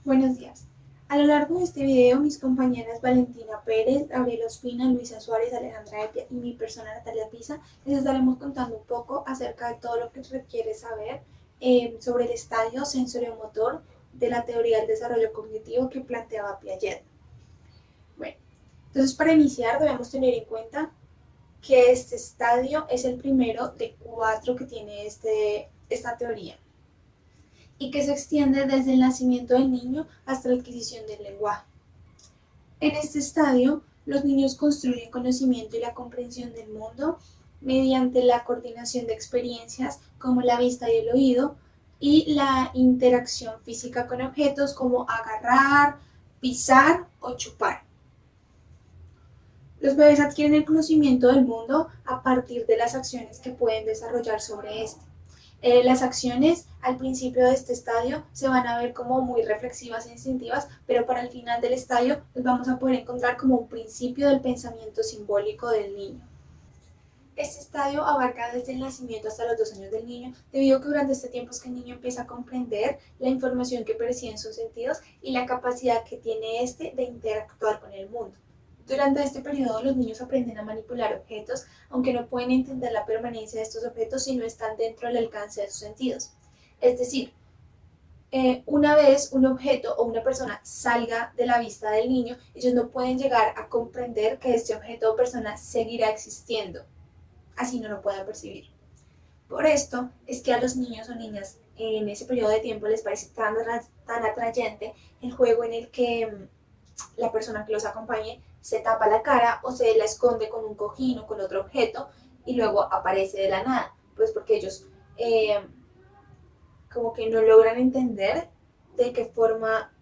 Buenos días. A lo largo de este video, mis compañeras Valentina Pérez, Gabriela Ospina, Luisa Suárez, Alejandra Epia y mi persona Natalia Pisa les estaremos contando un poco acerca de todo lo que requiere saber sobre el estadio sensoriomotor de la teoría del desarrollo cognitivo que planteaba Piaget. Bueno, entonces para iniciar debemos tener en cuenta que este estadio es el primero de 4 que tiene esta teoría y que se extiende desde el nacimiento del niño hasta la adquisición del lenguaje. En este estadio, los niños construyen conocimiento y la comprensión del mundo mediante la coordinación de experiencias como la vista y el oído y la interacción física con objetos como agarrar, pisar o chupar. Los bebés adquieren el conocimiento del mundo a partir de las acciones que pueden desarrollar sobre este. Las acciones al principio de este estadio se van a ver como muy reflexivas e instintivas, pero para el final del estadio los vamos a poder encontrar como un principio del pensamiento simbólico del niño. Este estadio abarca desde el nacimiento hasta los 2 años del niño, debido a que durante este tiempo es que el niño empieza a comprender la información que percibe en sus sentidos y la capacidad que tiene este de interactuar con el mundo. Durante este periodo los niños aprenden a manipular objetos, aunque no pueden entender la permanencia de estos objetos si no están dentro del alcance de sus sentidos. Es decir, una vez un objeto o una persona salga de la vista del niño, ellos no pueden llegar a comprender que este objeto o persona seguirá existiendo, así no lo puedan percibir. Por esto es que a los niños o niñas en ese periodo de tiempo les parece tan atrayente el juego en el que la persona que los acompañe se tapa la cara o se la esconde con un cojín o con otro objeto y luego aparece de la nada, pues porque ellos como que no logran entender de qué forma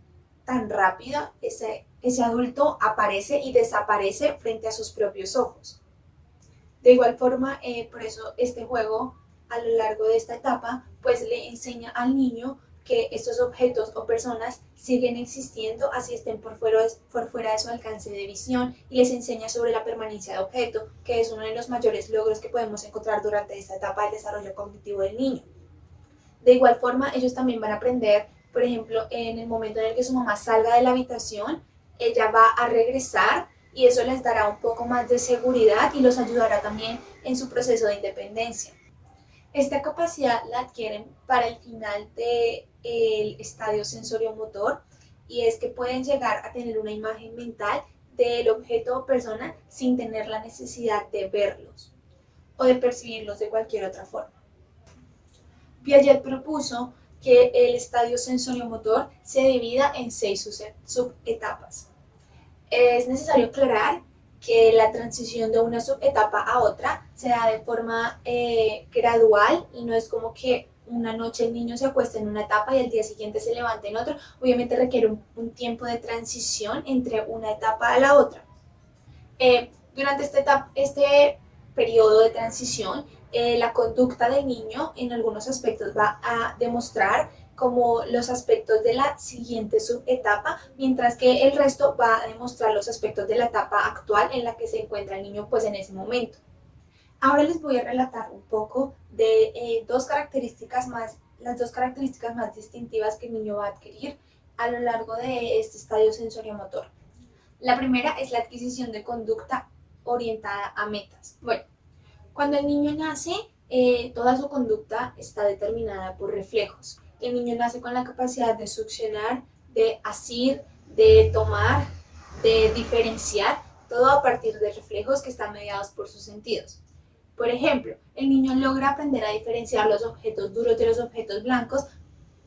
tan rápida ese adulto aparece y desaparece frente a sus propios ojos. De igual forma, por eso este juego a lo largo de esta etapa pues le enseña al niño que estos objetos o personas siguen existiendo así estén por fuera de su alcance de visión y les enseña sobre la permanencia de objeto, que es uno de los mayores logros que podemos encontrar durante esta etapa del desarrollo cognitivo del niño. De igual forma, ellos también van a aprender, por ejemplo, en el momento en el que su mamá salga de la habitación, ella va a regresar y eso les dará un poco más de seguridad y los ayudará también en su proceso de independencia. Esta capacidad la adquieren para el final del estadio sensoriomotor y es que pueden llegar a tener una imagen mental del objeto o persona sin tener la necesidad de verlos o de percibirlos de cualquier otra forma. Piaget propuso que el estadio sensoriomotor se divida en 6 subetapas. Es necesario aclarar que la transición de una subetapa a otra se da de forma gradual y no es como que una noche el niño se acuesta en una etapa y al día siguiente se levanta en otra. Obviamente requiere un tiempo de transición entre una etapa a la otra. Durante este periodo de transición, la conducta del niño en algunos aspectos va a demostrar como los aspectos de la siguiente subetapa, mientras que el resto va a demostrar los aspectos de la etapa actual en la que se encuentra el niño pues en ese momento. Ahora les voy a relatar un poco de las dos características más distintivas que el niño va a adquirir a lo largo de este estadio sensoriomotor. La primera es la adquisición de conducta orientada a metas. Bueno, cuando el niño nace, toda su conducta está determinada por reflejos. El niño nace con la capacidad de succionar, de asir, de tomar, de diferenciar, todo a partir de reflejos que están mediados por sus sentidos. Por ejemplo, el niño logra aprender a diferenciar los objetos duros de los objetos blancos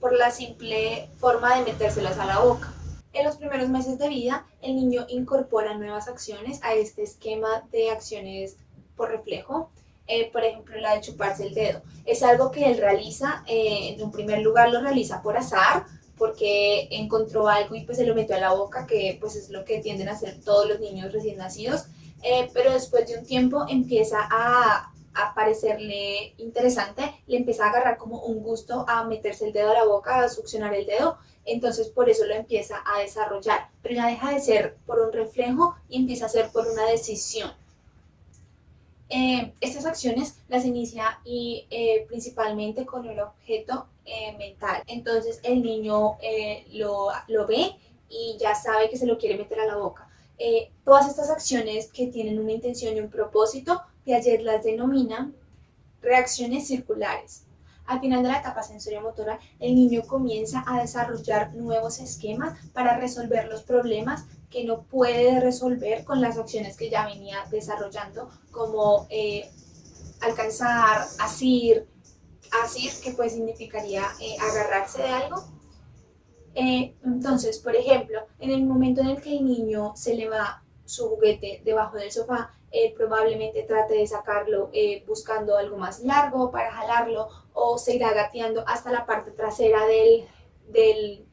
por la simple forma de metérselos a la boca. En los primeros meses de vida, el niño incorpora nuevas acciones a este esquema de acciones por reflejo. Por ejemplo, la de chuparse el dedo. Es algo que él realiza, en un primer lugar lo realiza por azar, porque encontró algo y pues se lo metió a la boca, que pues es lo que tienden a hacer todos los niños recién nacidos. Pero después de un tiempo empieza a parecerle interesante, le empieza a agarrar como un gusto a meterse el dedo a la boca, a succionar el dedo, entonces por eso lo empieza a desarrollar, pero ya deja de ser por un reflejo y empieza a ser por una decisión. Estas acciones las inicia y principalmente con el objeto mental. Entonces el niño lo ve y ya sabe que se lo quiere meter a la boca. Todas estas acciones que tienen una intención y un propósito, Piaget las denomina reacciones circulares. Al final de la etapa sensoriomotora, el niño comienza a desarrollar nuevos esquemas para resolver los problemas que no puede resolver con las acciones que ya venía desarrollando, como alcanzar, asir, que pues significaría agarrarse de algo. Entonces, por ejemplo, en el momento en el que el niño se le va su juguete debajo del sofá, probablemente trate de sacarlo buscando algo más largo para jalarlo, o se irá gateando hasta la parte trasera del,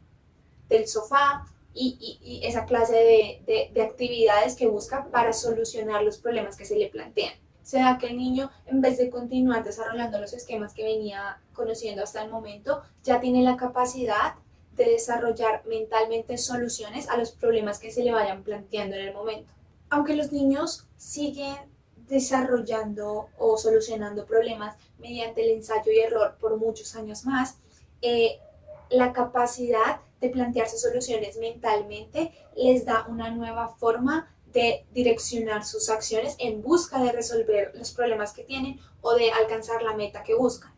del sofá, y esa clase de actividades que busca para solucionar los problemas que se le plantean. Se da que el niño, en vez de continuar desarrollando los esquemas que venía conociendo hasta el momento, ya tiene la capacidad de desarrollar mentalmente soluciones a los problemas que se le vayan planteando en el momento. Aunque los niños siguen desarrollando o solucionando problemas mediante el ensayo y error por muchos años más, la capacidad de plantearse soluciones mentalmente les da una nueva forma de direccionar sus acciones en busca de resolver los problemas que tienen o de alcanzar la meta que buscan.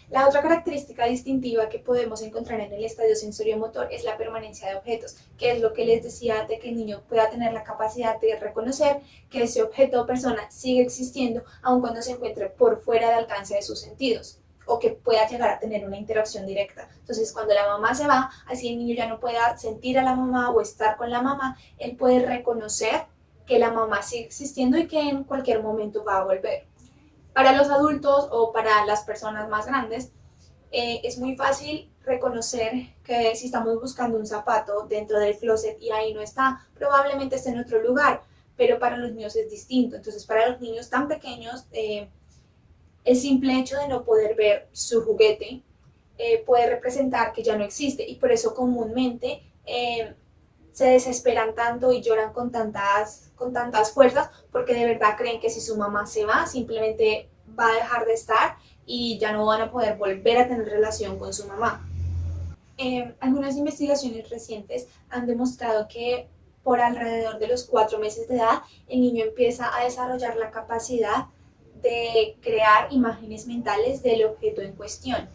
La otra característica distintiva que podemos encontrar en el estadio sensoriomotor es la permanencia de objetos, que es lo que les decía, de que el niño pueda tener la capacidad de reconocer que ese objeto o persona sigue existiendo aun cuando se encuentre por fuera de alcance de sus sentidos, o que pueda llegar a tener una interacción directa. Entonces, cuando la mamá se va, así el niño ya no pueda sentir a la mamá o estar con la mamá, él puede reconocer que la mamá sigue existiendo y que en cualquier momento va a volver. Para los adultos o para las personas más grandes, es muy fácil reconocer que si estamos buscando un zapato dentro del closet y ahí no está, probablemente esté en otro lugar, pero para los niños es distinto. Entonces, para los niños tan pequeños, el simple hecho de no poder ver su juguete puede representar que ya no existe, y por eso comúnmente se desesperan tanto y lloran con tantas fuerzas, porque de verdad creen que si su mamá se va, simplemente va a dejar de estar y ya no van a poder volver a tener relación con su mamá. Algunas investigaciones recientes han demostrado que por alrededor de los 4 meses de edad, el niño empieza a desarrollar la capacidad de crear imágenes mentales del objeto en cuestión,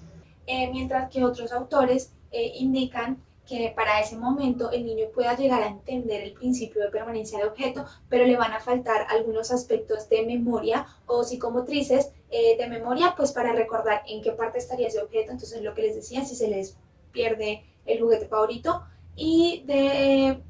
mientras que otros autores indican que para ese momento el niño pueda llegar a entender el principio de permanencia de objeto, pero le van a faltar algunos aspectos de memoria o psicomotrices de memoria, pues para recordar en qué parte estaría ese objeto. Entonces, lo que les decía, si se les pierde el juguete favorito, y de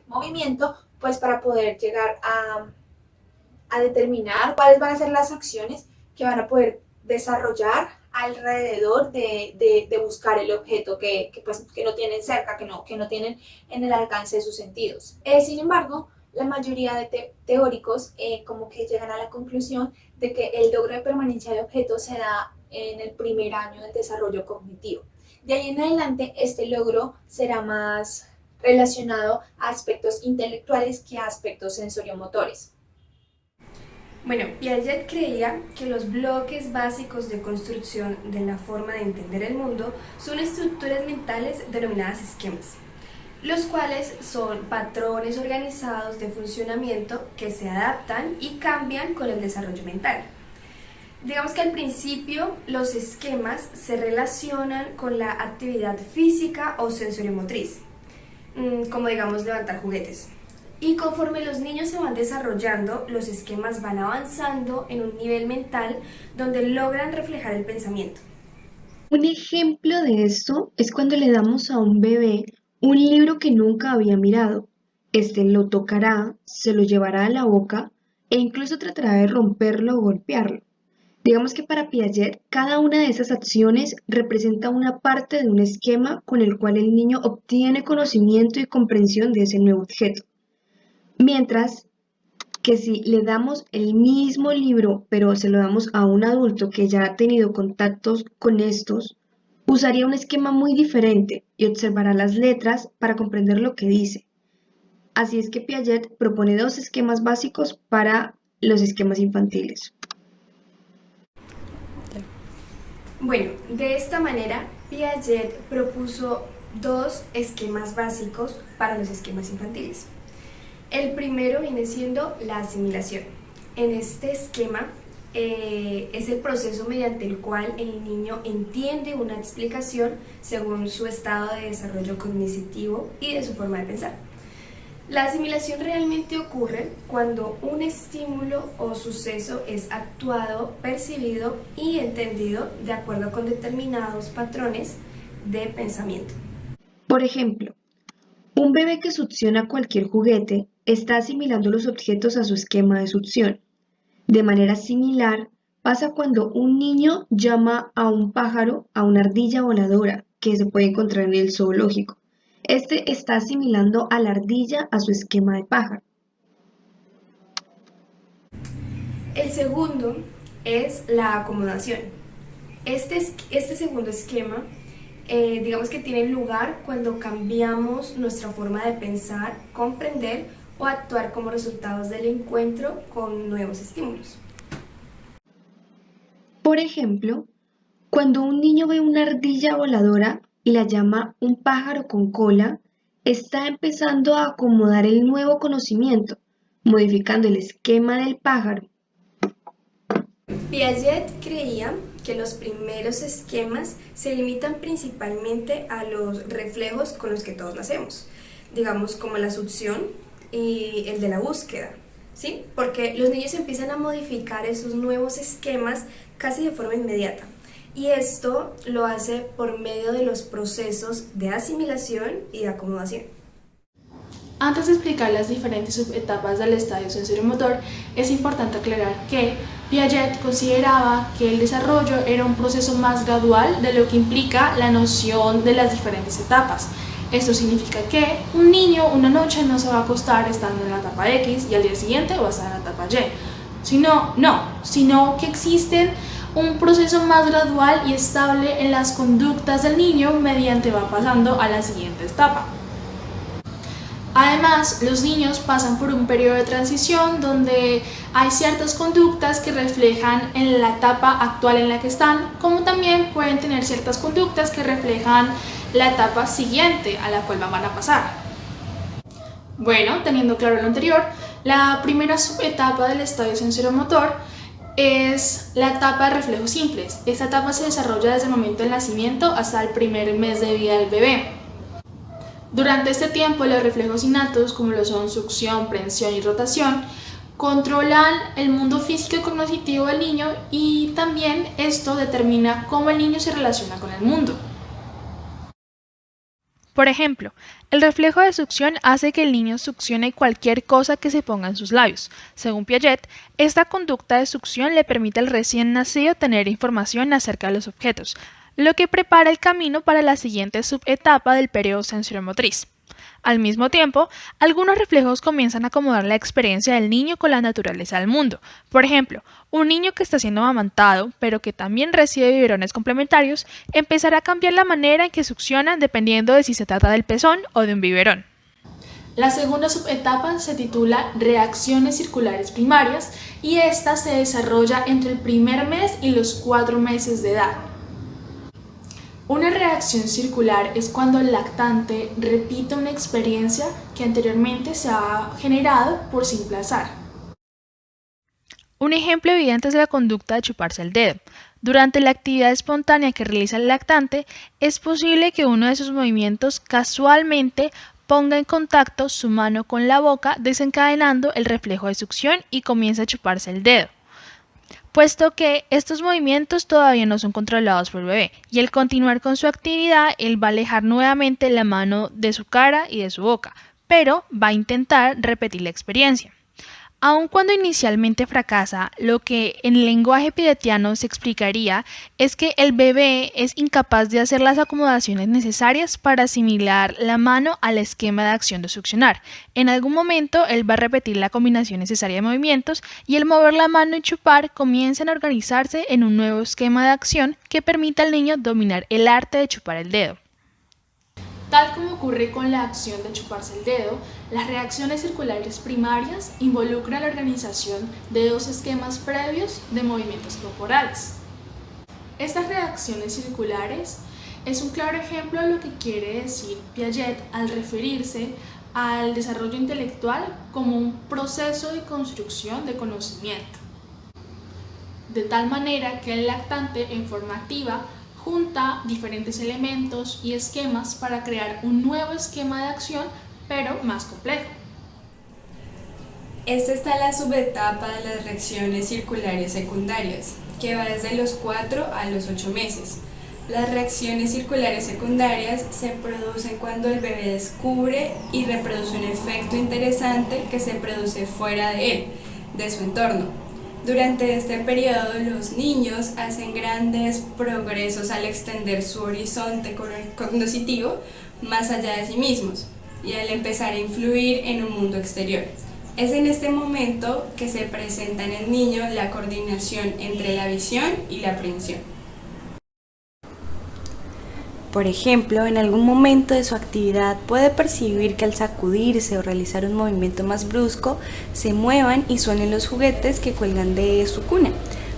movimiento, pues para poder llegar a determinar cuáles van a ser las acciones que van a poder desarrollar alrededor de buscar el objeto pues, que no tienen cerca, que no tienen en el alcance de sus sentidos. Sin embargo, la mayoría de teóricos como que llegan a la conclusión de que el logro de permanencia de objetos se da en el primer año del desarrollo cognitivo. De ahí en adelante, este logro será más relacionado a aspectos intelectuales que a aspectos sensoriomotores. Bueno, Piaget creía que los bloques básicos de construcción de la forma de entender el mundo son estructuras mentales denominadas esquemas, los cuales son patrones organizados de funcionamiento que se adaptan y cambian con el desarrollo mental. Digamos que al principio los esquemas se relacionan con la actividad física o sensoriomotriz, como digamos levantar juguetes. Y conforme los niños se van desarrollando, los esquemas van avanzando en un nivel mental donde logran reflejar el pensamiento. Un ejemplo de esto es cuando le damos a un bebé un libro que nunca había mirado. Este lo tocará, se lo llevará a la boca e incluso tratará de romperlo o golpearlo. Digamos que para Piaget, cada una de esas acciones representa una parte de un esquema con el cual el niño obtiene conocimiento y comprensión de ese nuevo objeto. Mientras que si le damos el mismo libro, pero se lo damos a un adulto que ya ha tenido contactos con estos, usaría un esquema muy diferente y observará las letras para comprender lo que dice. Así es que Piaget propone dos esquemas básicos para los esquemas infantiles. Bueno, de esta manera, Piaget propuso dos esquemas básicos para los esquemas infantiles. El primero viene siendo la asimilación. En este esquema es el proceso mediante el cual el niño entiende una explicación según su estado de desarrollo cognitivo y de su forma de pensar. La asimilación realmente ocurre cuando un estímulo o suceso es actuado, percibido y entendido de acuerdo con determinados patrones de pensamiento. Por ejemplo, un bebé que succiona cualquier juguete está asimilando los objetos a su esquema de succión. De manera similar, pasa cuando un niño llama a un pájaro a una ardilla voladora que se puede encontrar en el zoológico. Este está asimilando a la ardilla a su esquema de pájaro. El segundo es la acomodación. Este segundo esquema, digamos que tiene lugar cuando cambiamos nuestra forma de pensar, comprender o actuar como resultados del encuentro con nuevos estímulos. Por ejemplo, cuando un niño ve una ardilla voladora y la llama un pájaro con cola, está empezando a acomodar el nuevo conocimiento, modificando el esquema del pájaro. Piaget creía que los primeros esquemas se limitan principalmente a los reflejos con los que todos nacemos, digamos como la succión y el de la búsqueda, ¿sí? Porque los niños empiezan a modificar esos nuevos esquemas casi de forma inmediata. Y esto lo hace por medio de los procesos de asimilación y de acomodación. Antes de explicar las diferentes subetapas del estadio sensorimotor, es importante aclarar que Piaget consideraba que el desarrollo era un proceso más gradual de lo que implica la noción de las diferentes etapas. Esto significa que un niño una noche no se va a acostar estando en la etapa X y al día siguiente va a estar en la etapa Y, sino que existen un proceso más gradual y estable en las conductas del niño mediante va pasando a la siguiente etapa. Además, los niños pasan por un periodo de transición donde hay ciertas conductas que reflejan en la etapa actual en la que están, como también pueden tener ciertas conductas que reflejan la etapa siguiente a la cual van a pasar. Bueno, teniendo claro lo anterior, la primera subetapa del estadio sensoromotor es la etapa de reflejos simples. Esta etapa se desarrolla desde el momento del nacimiento hasta el primer mes de vida del bebé. Durante este tiempo, los reflejos innatos, como lo son succión, prensión y rotación, controlan el mundo físico y cognitivo del niño y también esto determina cómo el niño se relaciona con el mundo. Por ejemplo, el reflejo de succión hace que el niño succione cualquier cosa que se ponga en sus labios. Según Piaget, esta conducta de succión le permite al recién nacido tener información acerca de los objetos, lo que prepara el camino para la siguiente subetapa del periodo sensoromotriz. Al mismo tiempo, algunos reflejos comienzan a acomodar la experiencia del niño con la naturaleza del mundo. Por ejemplo, un niño que está siendo amamantado, pero que también recibe biberones complementarios, empezará a cambiar la manera en que succiona dependiendo de si se trata del pezón o de un biberón. La segunda subetapa se titula reacciones circulares primarias y esta se desarrolla entre el primer mes y los 4 meses de edad. Una reacción circular es cuando el lactante repite una experiencia que anteriormente se ha generado por simple azar. Un ejemplo evidente es la conducta de chuparse el dedo. Durante la actividad espontánea que realiza el lactante, es posible que uno de sus movimientos casualmente ponga en contacto su mano con la boca, desencadenando el reflejo de succión y comience a chuparse el dedo, puesto que estos movimientos todavía no son controlados por el bebé, y al continuar con su actividad, él va a alejar nuevamente la mano de su cara y de su boca, pero va a intentar repetir la experiencia. Aun cuando inicialmente fracasa, lo que en lenguaje piagetiano se explicaría es que el bebé es incapaz de hacer las acomodaciones necesarias para asimilar la mano al esquema de acción de succionar. En algún momento él va a repetir la combinación necesaria de movimientos y el mover la mano y chupar comienzan a organizarse en un nuevo esquema de acción que permita al niño dominar el arte de chupar el dedo. Tal como ocurre con la acción de chuparse el dedo, las reacciones circulares primarias involucran la organización de dos esquemas previos de movimientos corporales. Estas reacciones circulares es un claro ejemplo de lo que quiere decir Piaget al referirse al desarrollo intelectual como un proceso de construcción de conocimiento. De tal manera que el lactante en forma activa junta diferentes elementos y esquemas para crear un nuevo esquema de acción, pero más complejo. Esta está la subetapa de las reacciones circulares secundarias, que va desde los 4 a los 8 meses. Las reacciones circulares secundarias se producen cuando el bebé descubre y reproduce un efecto interesante que se produce fuera de él, de su entorno. Durante este periodo, los niños hacen grandes progresos al extender su horizonte cognoscitivo más allá de sí mismos y al empezar a influir en un mundo exterior. Es en este momento que se presenta en el niño la coordinación entre la visión y la aprehensión. Por ejemplo, en algún momento de su actividad puede percibir que al sacudirse o realizar un movimiento más brusco, se muevan y suenen los juguetes que cuelgan de su cuna.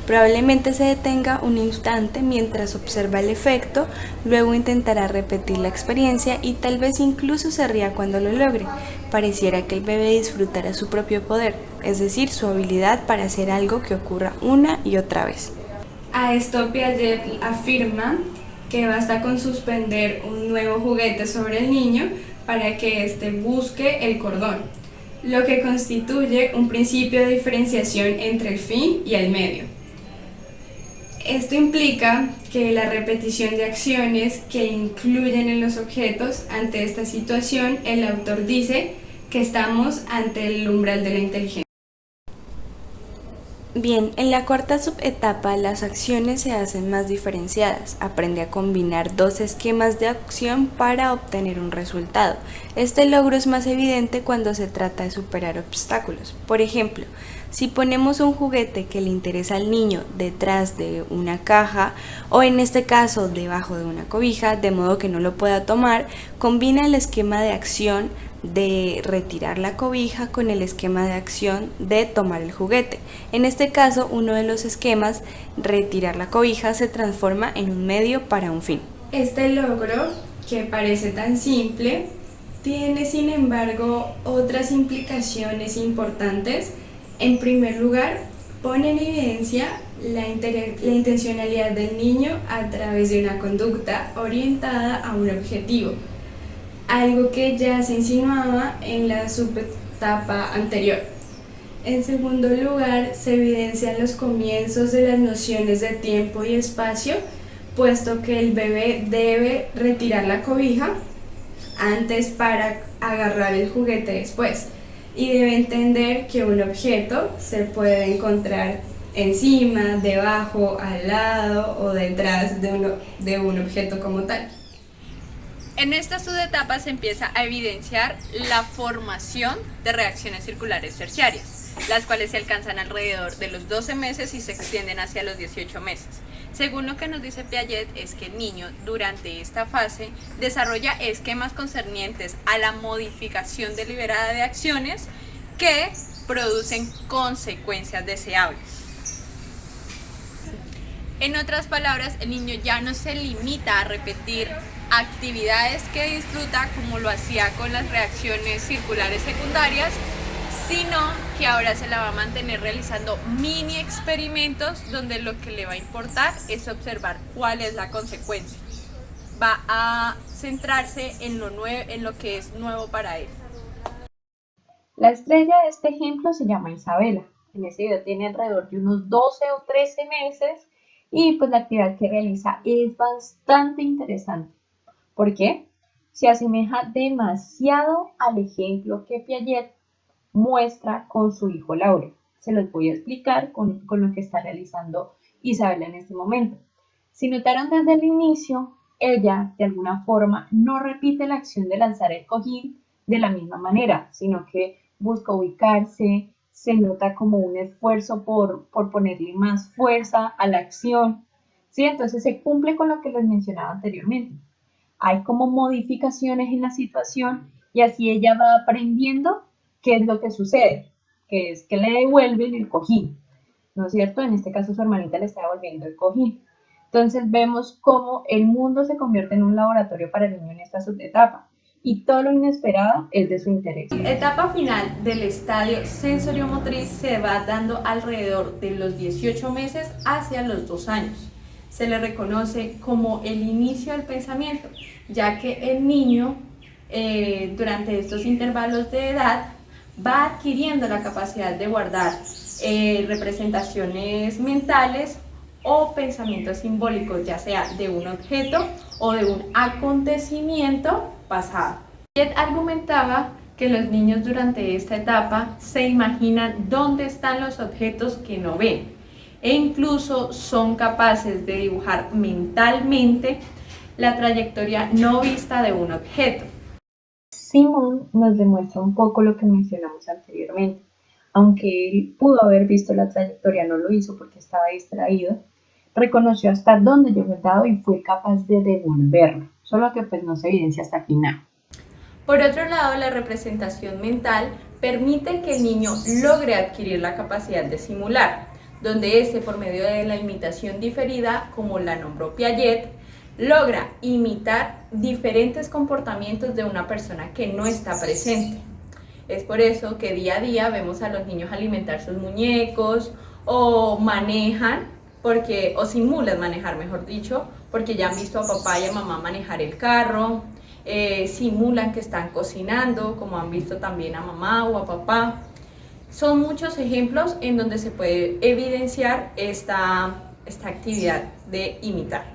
Probablemente se detenga un instante mientras observa el efecto, luego intentará repetir la experiencia y tal vez incluso se ría cuando lo logre. Pareciera que el bebé disfrutara su propio poder, es decir, su habilidad para hacer algo que ocurra una y otra vez. A esto Piaget afirma que basta con suspender un nuevo juguete sobre el niño para que éste busque el cordón, lo que constituye un principio de diferenciación entre el fin y el medio. Esto implica que la repetición de acciones que incluyen en los objetos. Ante esta situación, el autor dice que estamos ante el umbral de la inteligencia. Bien, en la cuarta subetapa las acciones se hacen más diferenciadas. Aprende a combinar dos esquemas de acción para obtener un resultado. Este logro es más evidente cuando se trata de superar obstáculos. Por ejemplo, si ponemos un juguete que le interesa al niño detrás de una caja o en este caso debajo de una cobija, de modo que no lo pueda tomar, combina el esquema de acción de retirar la cobija con el esquema de acción de tomar el juguete. En este caso, uno de los esquemas, retirar la cobija, se transforma en un medio para un fin. Este logro, que parece tan simple, tiene sin embargo otras implicaciones importantes. En primer lugar, pone en evidencia la intencionalidad del niño a través de una conducta orientada a un objetivo, algo que ya se insinuaba en la subetapa anterior. En segundo lugar, se evidencian los comienzos de las nociones de tiempo y espacio, puesto que el bebé debe retirar la cobija antes para agarrar el juguete después, y debe entender que un objeto se puede encontrar encima, debajo, al lado o detrás de un objeto como tal. En esta subetapa se empieza a evidenciar la formación de reacciones circulares terciarias, las cuales se alcanzan alrededor de los 12 meses y se extienden hacia los 18 meses. Según lo que nos dice Piaget, es que el niño durante esta fase desarrolla esquemas concernientes a la modificación deliberada de acciones que producen consecuencias deseables. En otras palabras, el niño ya no se limita a repetir actividades que disfruta como lo hacía con las reacciones circulares secundarias, sino que ahora se la va a mantener realizando mini experimentos donde lo que le va a importar es observar cuál es la consecuencia. Va a centrarse en lo que es nuevo para él. La estrella de este ejemplo se llama Isabela. En este video tiene alrededor de unos 12 o 13 meses y pues la actividad que realiza es bastante interesante. ¿Por qué? Se asemeja demasiado al ejemplo que Piaget muestra con su hijo Lauro. Se los voy a explicar con lo que está realizando Isabela en este momento. Si notaron desde el inicio, ella de alguna forma no repite la acción de lanzar el cojín de la misma manera, sino que busca ubicarse, se nota como un esfuerzo por ponerle más fuerza a la acción, ¿sí? Entonces se cumple con lo que les mencionaba anteriormente. hay como modificaciones en la situación y así ella va aprendiendo qué es lo que sucede, que es que le devuelven el cojín, ¿no es cierto? En este caso su hermanita le está devolviendo el cojín. Entonces vemos cómo el mundo se convierte en un laboratorio para el niño en esta subetapa y todo lo inesperado es de su interés. La etapa final del estadio sensoriomotriz se va dando alrededor de los 18 meses hacia los 2 años. Se le reconoce como el inicio del pensamiento, ya que el niño durante estos intervalos de edad va adquiriendo la capacidad de guardar representaciones mentales o pensamientos simbólicos, ya sea de un objeto o de un acontecimiento pasado. Piaget argumentaba que los niños durante esta etapa se imaginan dónde están los objetos que no ven e incluso son capaces de dibujar mentalmente la trayectoria no vista de un objeto. Simón nos demuestra un poco lo que mencionamos anteriormente. Aunque él pudo haber visto la trayectoria, no lo hizo porque estaba distraído, reconoció hasta dónde llegó el dado y fue capaz de devolverlo, solo que pues no se evidencia hasta el final. Por otro lado, la representación mental permite que el niño logre adquirir la capacidad de simular, donde éste, por medio de la imitación diferida, como la nombró Piaget, logra imitar diferentes comportamientos de una persona que no está presente. Es por eso que día a día vemos a los niños alimentar sus muñecos o manejan, o simulan manejar, mejor dicho, porque ya han visto a papá y a mamá manejar el carro, simulan que están cocinando, como han visto también a mamá o a papá. Son muchos ejemplos en donde se puede evidenciar esta actividad de imitar.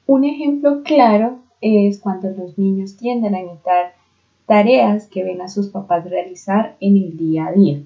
Un ejemplo claro es cuando los niños tienden a imitar tareas que ven a sus papás realizar en el día a día.